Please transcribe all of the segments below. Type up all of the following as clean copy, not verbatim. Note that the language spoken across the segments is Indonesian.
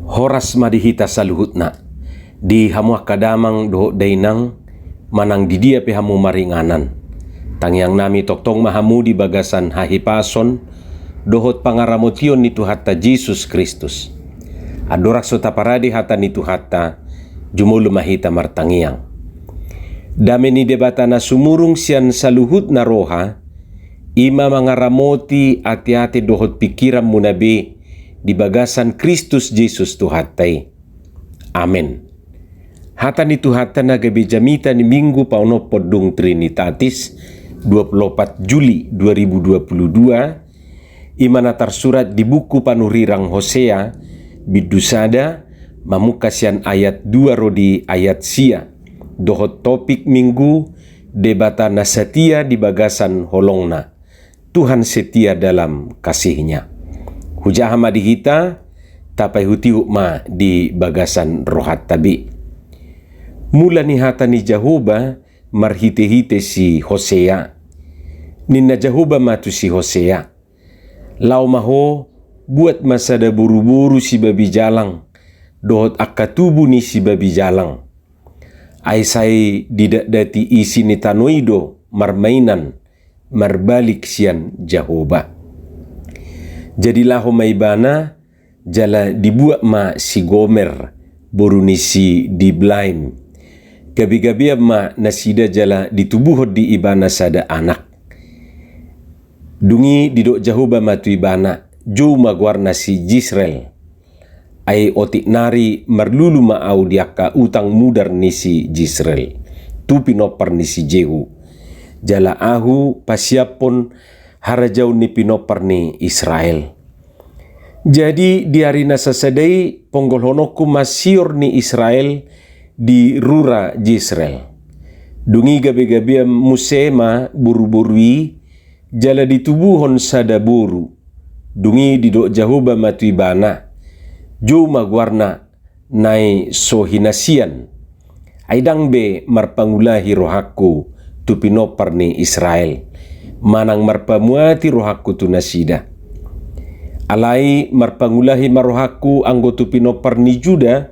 Horas madihita saluhutna di hamu kadamang doho dainang manang di dia pe hamu maringanan tangyang nami toktong mahamu di bagasan hahipason dohot pangaramotion ni Tuhatta Jesus Kristus adorak sota paradi hata ni Tuhatta jumulu mahita martangiang dame ni debatana sumurung sian saluhut na roha ima mangaramoti ati-ati dohot pikiran munabi di bagasan Kristus Jesus Tuhatai. Amen. Hata ni Tuhatta na gabi jamita ni Minggu pauno podung Trinitatis 24 Juli 2022 imana tersurat di buku panurirang Hosea bidusada mamukasian ayat 2 rodi ayat sia dohot topik Minggu debatana setia di bagasan holongna Tuhan setia dalam kasihnya. Hujah madihita tapai hutiuk ma di bagasan rohat tabi. Mula ni hata ni Jehovah marhite-hite si Hosea. Ninna Jehovah matu si Hosea. Lau maho buat masada buru-buru si babi jalang. Dohot akatubu ni si babi jalang. Aisai didak dati isi ni tanoido marmainan marbalik sian Jehovah. Jadilah homaibana jala dibuat ma si Gomer boruni si diblaim. Gabi-gabi ma nasida jala ditubuh di ibana sada anak. Dungi didok Jehovah matu ibana jauh magwarna si Jisrael. Ai otik nari marlulu ma au diaka utang mudar ni si Jisrael. Tu pinopar ni si Jehu. Jala ahu pasiapon harajau ni pinopar ni Israel. Jadi di hari nasasadai ponggolhonoku masior ni Israel di rura Jisrael. Dungi gabi-gabi musema buru-burui jala ditubuhon sada buru. Dungi didok Jehovah matu ibana. Jo magwarna nai sohinasian. Aidang be marpangulahi rohaku tu pinopar ni Israel. Manang marpamuati rohaku tu nasida. Alai marpangulahi marohaku anggotu pinopar ni Juda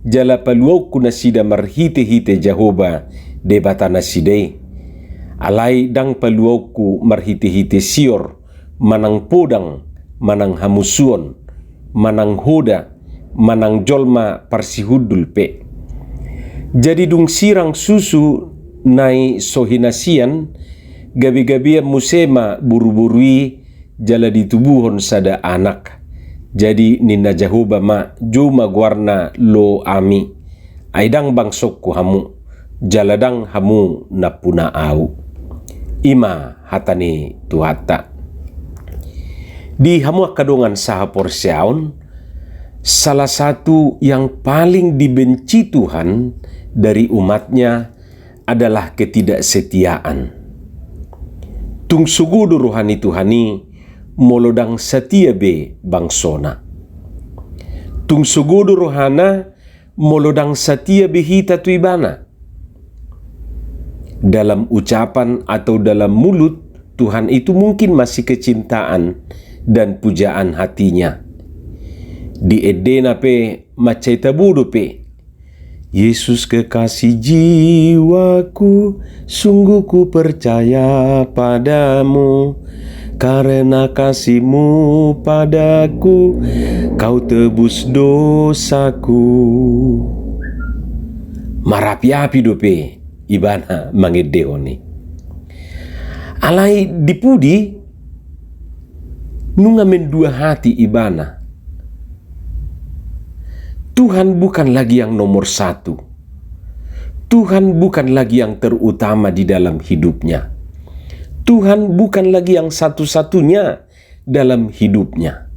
jala paluauku nasida marhite-hite Jehovah debata nasidai. Alai dang paluauku marhite-hite sior manang podang manang hamusuon manang hoda manang jolma parsihudul pe. Jadi dung sirang susu nai sohinasian gabi-gabi musema buru-burui jala ditubuhon sada anak. Jadi ninna Jehovah ma juma gwarna lo ami. Aidang bangsokku hamu jaladang hamu napuna au. Ima hatani Tuhatta. Di hamu kadongan saha porsiaon salah satu yang paling dibenci Tuhan dari umatnya adalah ketidaksetiaan. Tung sugudu rohani Tuhani molodang setia be bangsona. Tung sugudu rohana molodang setia be hita tuibana. Dalam ucapan atau dalam mulut Tuhan itu mungkin masih kecintaan dan pujaan hatinya. Di edena pe macai tabudu pe. Yesus kekasih jiwaku, sungguh ku percaya padamu. Karena kasih-Mu padaku, Kau tebus dosaku. Marapi-api dope ibana mangedehoni. Alai dipudi nungamen dua hati ibana. Tuhan bukan lagi yang nomor satu. Tuhan bukan lagi yang terutama di dalam hidupnya. Tuhan bukan lagi yang satu-satunya dalam hidupnya.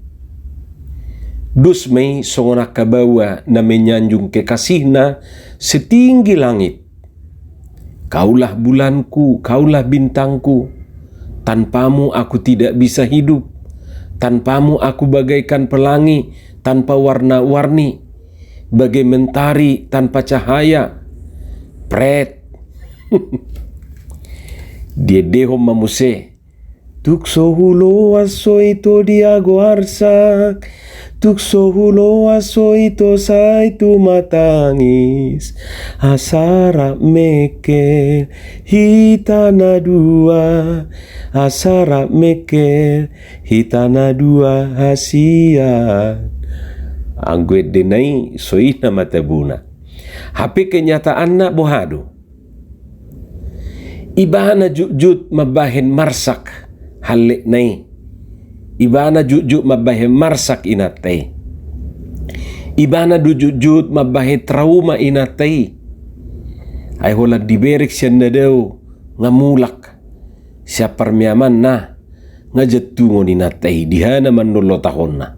Dus mei songona kabawa na menyanjung kekasihna setinggi langit. Kaulah bulanku, kaulah bintangku. Tanpamu aku tidak bisa hidup. Tanpamu aku bagaikan pelangi tanpa warna-warni. Bagai mentari tanpa cahaya. Pret. Dia deho mamuse Tukso hulo aso ito diago arsak tukso hulo aso ito sa itu matangis asara mekel hitana dua asara mekel hitana dua hasian angguet denai soina matabuna hape kenyataan na bohado ibana jujut mabahen marsak halik nai ibana jujut mabahen marsak inatay ibana jujut mabahen trauma inatay ay holag diberik siya na daw ngamulak siya parmiyaman na nga jatungon inatay diha naman no lotahon na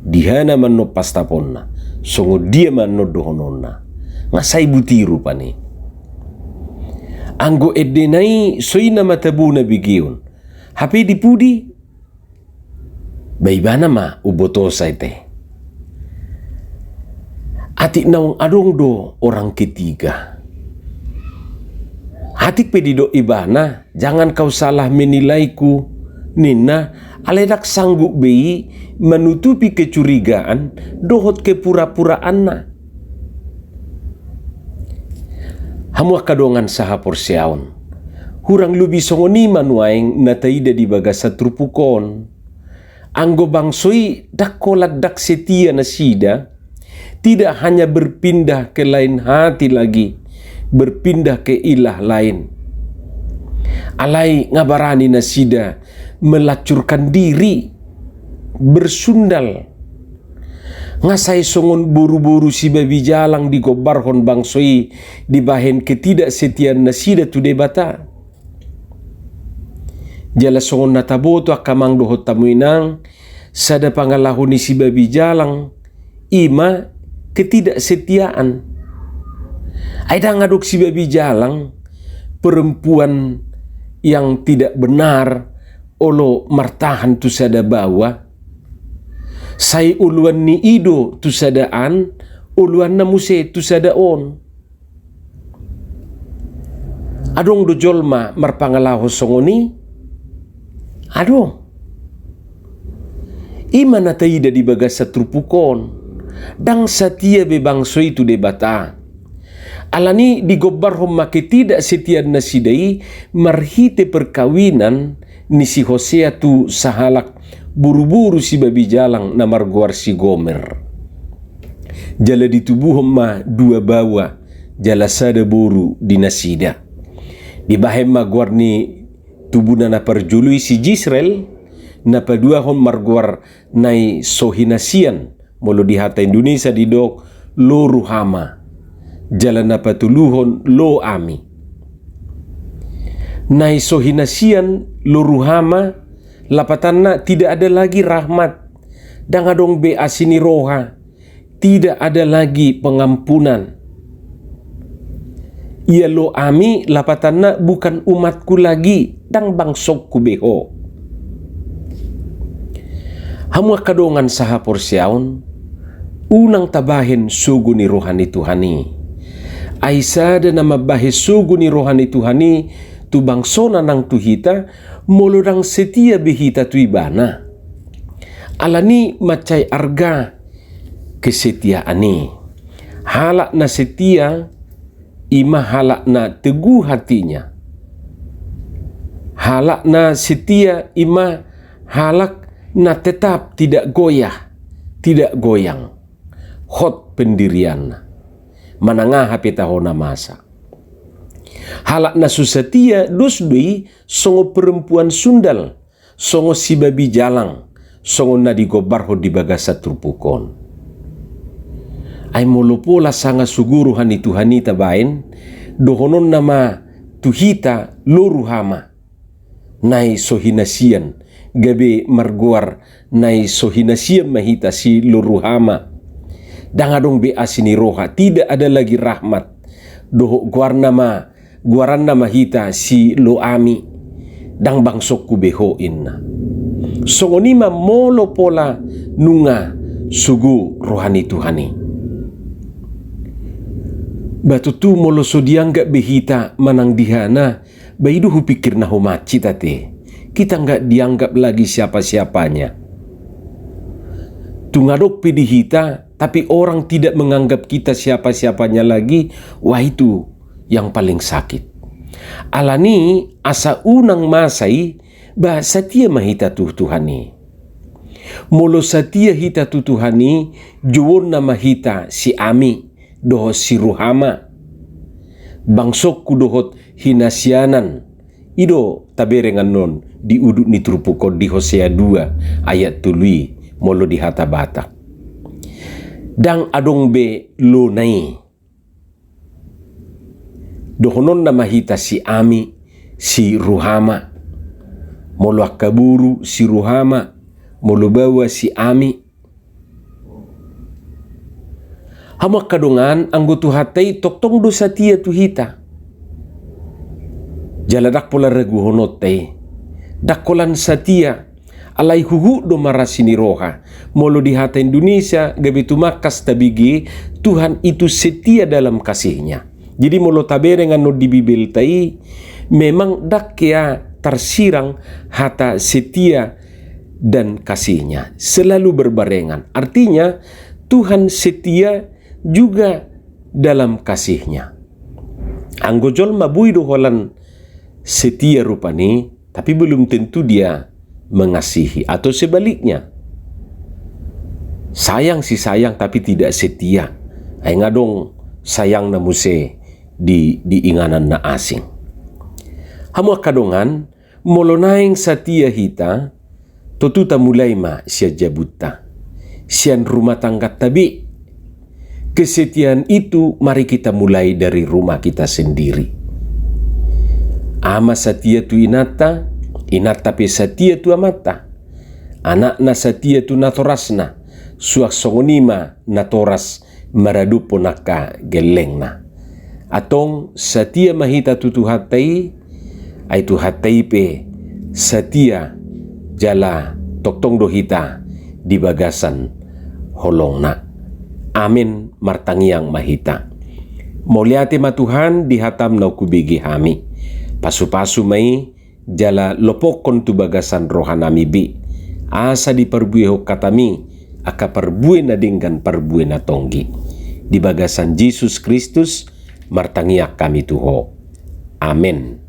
diha naman no pastapon na songo dia man no dohonon na nga say butiru pa ni anggo edenai soy na matabu na bigiyon hape dipudi baibana ma uboto sa ite atik naung adong do orang ketiga atik pedido ibana jangan kau salah menilaiku nina aledak sanggup bei menutupi kecurigaan dohot kepura-puraan na hamua kadongan saha porsiaon hurang lubi songoni manuaing nataida di baga sa trupukon anggo bangsoi dakolat dak setia na sida tidak hanya berpindah ke lain hati lagi berpindah ke ilah lain alai ngabarani na sida melacurkan diri bersundal ngasai songon buru-buru si babi jalang di gobarhon bangsoi dibahen ketidaksetiaan nasida tu debata jala songon nataboto akamang dohot tamuinang sada pangalahuni si babi jalang ima ketidaksetiaan aida ngaduk si babi jalang perempuan yang tidak benar olo martahan tu sada bawa sai uluan ni ido tu sadaan uluan na muse tu sadaon adong do jolma marpangalaho songoni adong imana taida di baga sa trupukon dang satia bebangsoi tu debata alani digobar make tidak setian nasidai marhite perkawinan ni si Hosea tu sahalak buru-buru si babi jalang na marguar si Gomer jala ditubuh ma dua bawa jala sada buru di nasida dibahem maguar ni tubuna na perjului si Jisrael na padua hon marguar nai sohinasian molo di hata Indonesia di dok lo ruhama jala na patuluhon lo ami nai sohinasian lo ruhama lapatanna tidak ada lagi rahmat dan adong be asini roha tidak ada lagi pengampunan ia lo ami lapatanna bukan umatku lagi dan bangsokku beho hamua kadongan saha porsiaon unang tabahin sugu ni rohani Tuhani aisada nama bahe sugu ni rohani Tuhani tu bangsona nang tuhita molodang setia behita tu ibana alani macai arga kesetiaan ni halak na setia ima halak na teguh hatinya halak na setia ima halak na tetap tidak goyah tidak goyang hot pendirian manangah hape tahona masa halak na susetia dusdui songo perempuan sundal songo si babi jalang songo na digobarho di bagasa trupukon ay molopola sanga suguru hani Tuhani tabain dohonon nama tuhita loruhama nai sohinasian gabe marguar nai sohinasian mahita si loruhama dangadong be asini roha tidak ada lagi rahmat doho guaran nama hita si lo ami dang bangsok kubeho inna songonima molo pola nunga sugu rohani Tuhani batu tu molo so dianggap behita manang dihana baidu hupikir na humaci tate kita nggak dianggap lagi siapa-siapanya Tungadok pedi hita, tapi orang tidak menganggap kita siapa-siapanya lagi. Wah, itu yang paling sakit. Alani asa unang masai ba satia mahita Tuhani. Molo satia hita Tuhani, juwon na mahita si Ami doho si Ruhama. Bangsok ku dohot hinasyanan. Ido taberengan non di uduk ni trupukod di Hosea 2 ayat tului molo di hata Batak. Dang adong be lo nai. Dohonon na mahita si Ami, si Ruhama. Molo akaburu si Ruhama, molo bawa si Ami. Hamak kadongan anggotu hatay toktong do satia tu hita. Jaladak pola regu honot tay. Dakolan satia alay huhu do marasini roha. Molo di hata Indonesia gabi tumakas tabigi Tuhan itu setia dalam kasihnya. Jadi molo taberengan no di Bibel tai memang dak ya tersirang hata setia dan kasihnya selalu berbarengan. Artinya Tuhan setia juga dalam kasihnya. Anggojol mabui doholan setia rupani, tapi belum tentu dia mengasihi, atau sebaliknya. Sayang si sayang tapi tidak setia. Ay ngadong sayang na muse di inganan na asing. Hamu kadongan molonaing satia hita totuta mulai ma siya jabuta. Siyan rumah tangga tabi. Kesetiaan itu mari kita mulai dari rumah kita sendiri. Ama satia tu inata pe satia tu amata. Anak na satia tu natorasna. Suak songonima natoras maradupo naka gelengna. Atong satia mahita tutu hatai ay tu hatai pe satia jala toktong dohita di bagasan holongna. Amin martangiang mahita. Moliate matuhan dihatam na kubigi hami. Pasu-pasu mai jala lopokon tu bagasan rohanami bi. Asa di perbueho katami aka perbue na dinggan perbue na tonggi. Di bagasan Yesus Kristus martangiak kami tuho. Amin.